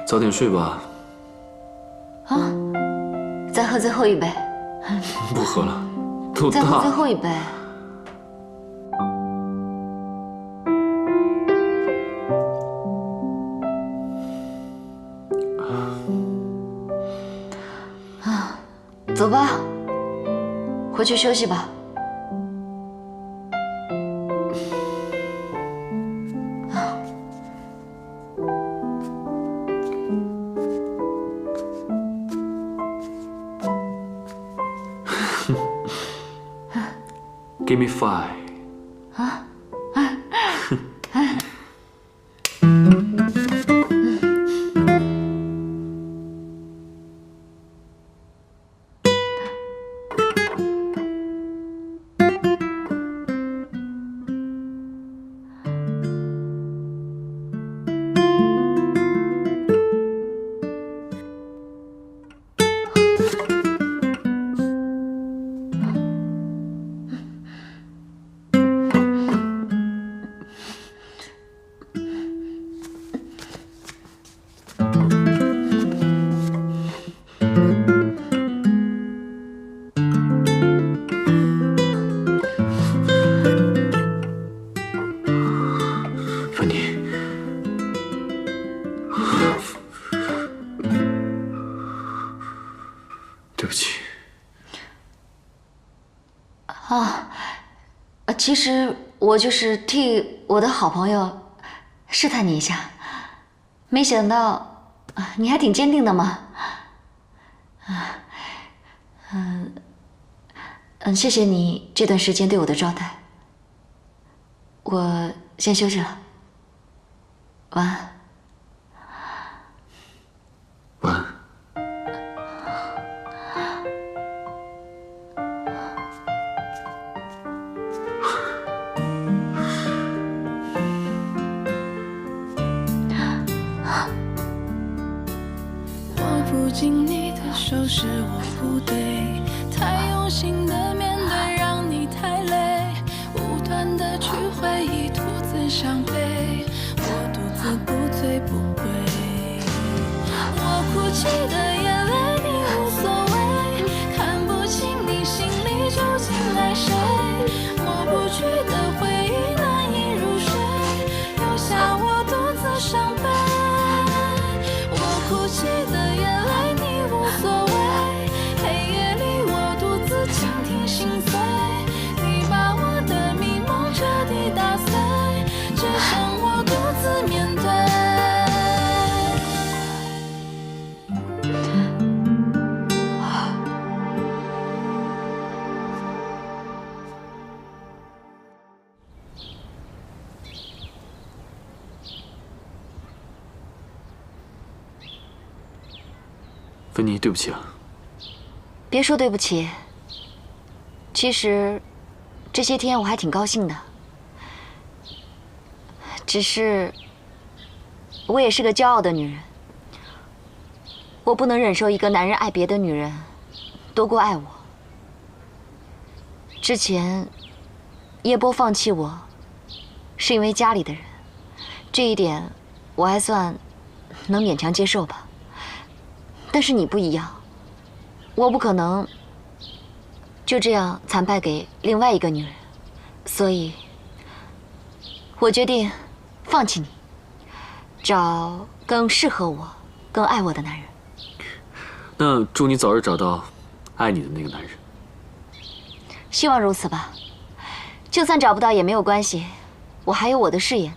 早点睡吧。啊，再喝最后一杯。不喝了，都再喝最大。后一杯。啊，走吧，回去休息吧。Give me 5。芬妮，对不起。其实我就是替我的好朋友试探你一下，没想到你还挺坚定的嘛。谢谢你这段时间对我的招待，我先休息了，晚安。晚安。握不紧你的手是我不对，太用心的面对让你太累，无端的去回忆独自伤悲，我独自不醉不归。我哭泣的眼泪你无所谓，看不清你心里究竟爱谁，抹不去的回忆难以入睡，留下我独自伤悲。我哭泣的眼泪你无所谓，黑夜里我独自倾听心碎，你把我的迷梦彻底打碎，只剩我独自面对。芬妮，对不起啊。别说对不起，其实这些天我还挺高兴的，只是我也是个骄傲的女人，我不能忍受一个男人爱别的女人多过爱我。之前叶波放弃我，是因为家里的人，这一点我还算能勉强接受吧。但是你不一样，我不可能就这样惨败给另外一个女人，所以，我决定放弃你，找更适合我、更爱我的男人。那祝你早日找到爱你的那个男人。希望如此吧。就算找不到也没有关系，我还有我的事业呢。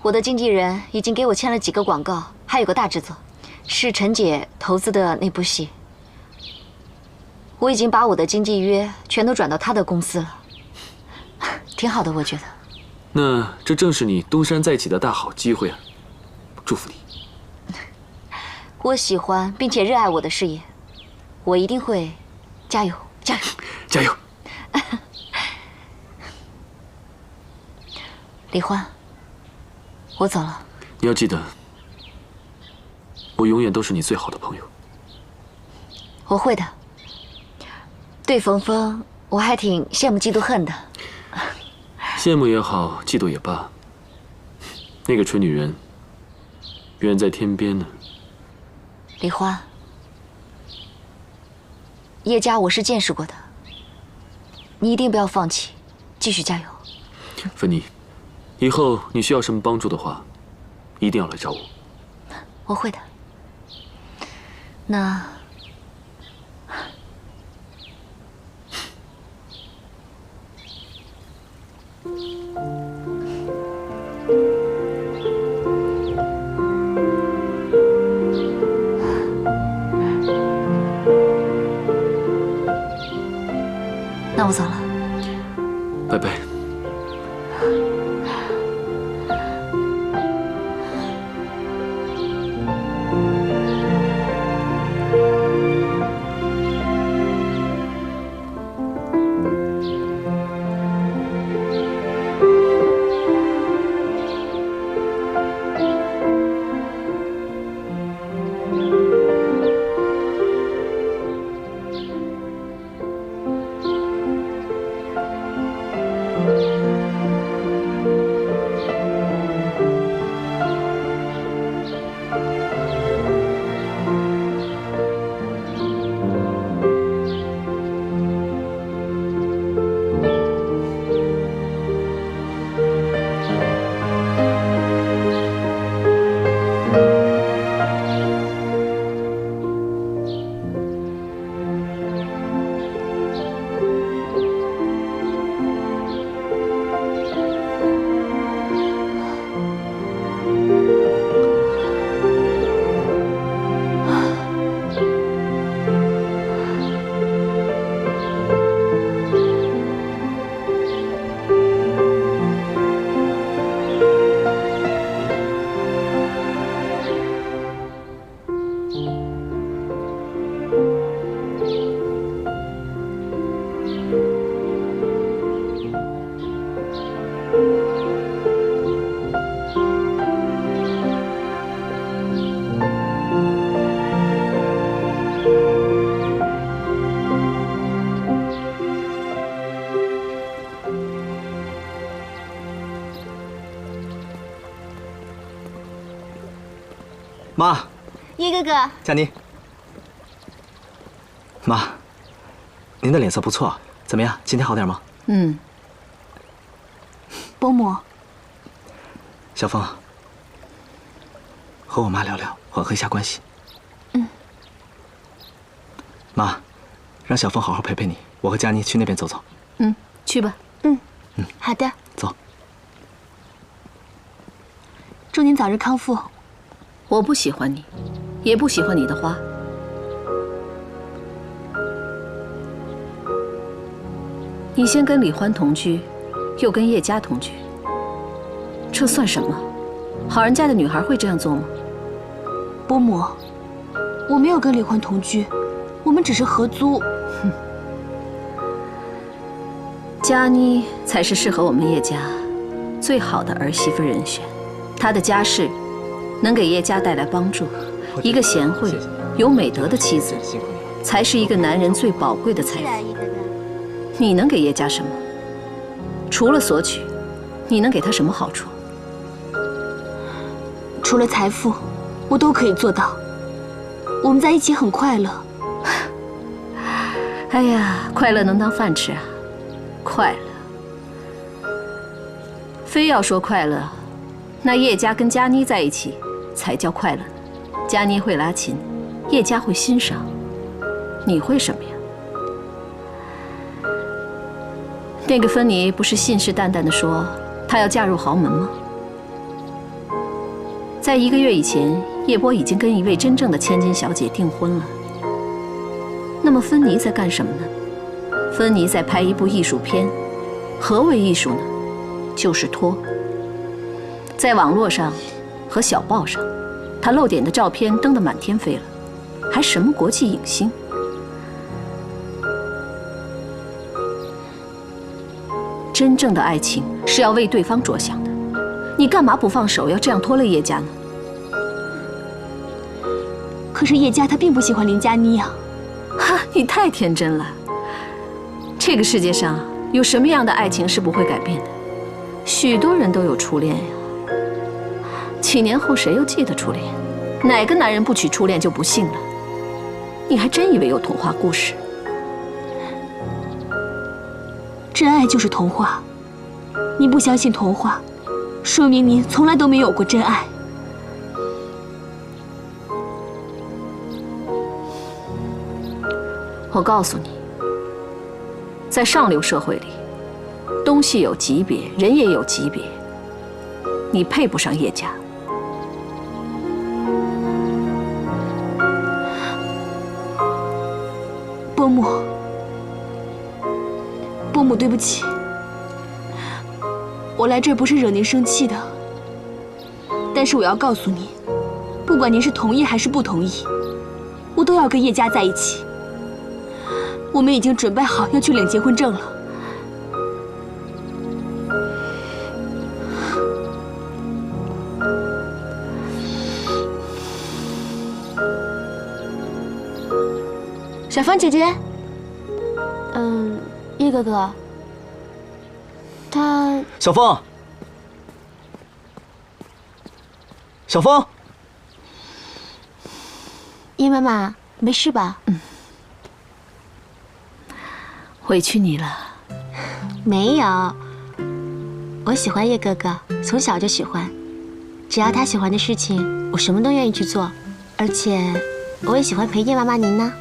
我的经纪人已经给我签了几个广告，还有个大制作，是陈姐投资的那部戏。我已经把我的经纪约全都转到她的公司了，挺好的，我觉得。那这正是你东山再起的大好机会啊！祝福你。我喜欢并且热爱我的事业，我一定会加油，加油，加油！李欢，我走了。你要记得，我永远都是你最好的朋友。我会的。对冯峰，我还挺羡慕嫉妒恨的。羡慕也好，嫉妒也罢，那个蠢女人，远在天边呢，李欢，叶家我是见识过的，你一定不要放弃，继续加油。芬妮，以后你需要什么帮助的话，一定要来找我。我会的。那。 那我走了，拜拜。妈，叶哥哥，佳妮，妈，您的脸色不错，怎么样？今天好点吗？嗯。伯母，小凤，和我妈聊聊，缓和一下关系。嗯。妈，让小凤好好陪陪你，我和佳妮去那边走走。嗯，去吧。好的。走。祝您早日康复。我不喜欢你，也不喜欢你的花。你先跟李欢同居，又跟叶家同居，这算什么？好人家的女孩会这样做吗？伯母，我没有跟李欢同居，我们只是合租。哼，佳妮才是适合我们叶家最好的儿媳妇人选，她的家世能给叶家带来帮助。一个贤惠、有美德的妻子，才是一个男人最宝贵的财富。你能给叶家什么？除了索取，你能给他什么好处？除了财富，我都可以做到。我们在一起很快乐。哎呀，快乐能当饭吃啊！快乐，非要说快乐，那叶家跟佳妮在一起才叫快乐呢。佳妮会拉琴，叶家会欣赏，你会什么呀？那个芬妮不是信誓旦旦地说她要嫁入豪门吗？在1个月以前，叶波已经跟一位真正的千金小姐订婚了。那么芬妮在干什么呢？芬妮在拍一部艺术片。何为艺术呢？就是脱。在网络上和小报上，她露点的照片登得满天飞了，还什么国际影星？真正的爱情是要为对方着想的，你干嘛不放手，要这样拖累叶家呢？可是叶家他并不喜欢林佳妮啊！哈，你太天真了。这个世界上有什么样的爱情是不会改变的？许多人都有初恋呀。几年后谁又记得初恋？哪个男人不娶初恋就不幸了？你还真以为有童话故事？真爱就是童话。你不相信童话，说明你从来都没有过真爱。我告诉你，在上流社会里，东西有级别，人也有级别。你配不上叶家。伯母，伯母，对不起，我来这儿不是惹您生气的。但是我要告诉你，不管您是同意还是不同意，我都要跟叶家在一起。我们已经准备好要去领结婚证了。小芳姐姐，叶哥哥，他小风，小风，叶妈妈没事吧？委屈你了。没有，我喜欢叶哥哥，从小就喜欢，只要他喜欢的事情，我什么都愿意去做，而且我也喜欢陪叶妈妈您呢。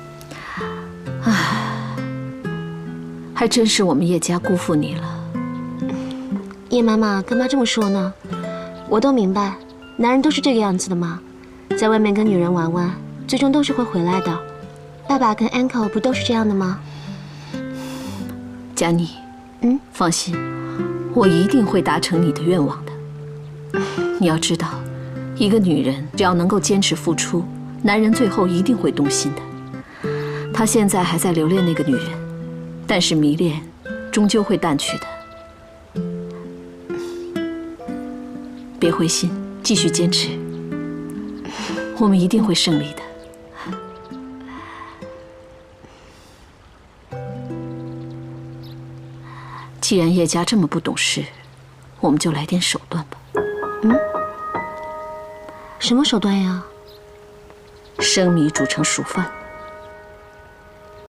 还真是我们叶家辜负你了。叶妈妈干嘛这么说呢？我都明白，男人都是这个样子的嘛，在外面跟女人玩玩，最终都是会回来的。爸爸跟 Uncle 不都是这样的吗？佳妮，放心，我一定会达成你的愿望的。你要知道，一个女人只要能够坚持付出，男人最后一定会动心的。他现在还在留恋那个女人，但是迷恋终究会淡去的。别灰心，继续坚持，我们一定会胜利的。既然叶家这么不懂事，我们就来点手段吧。什么手段呀？生米煮成熟饭。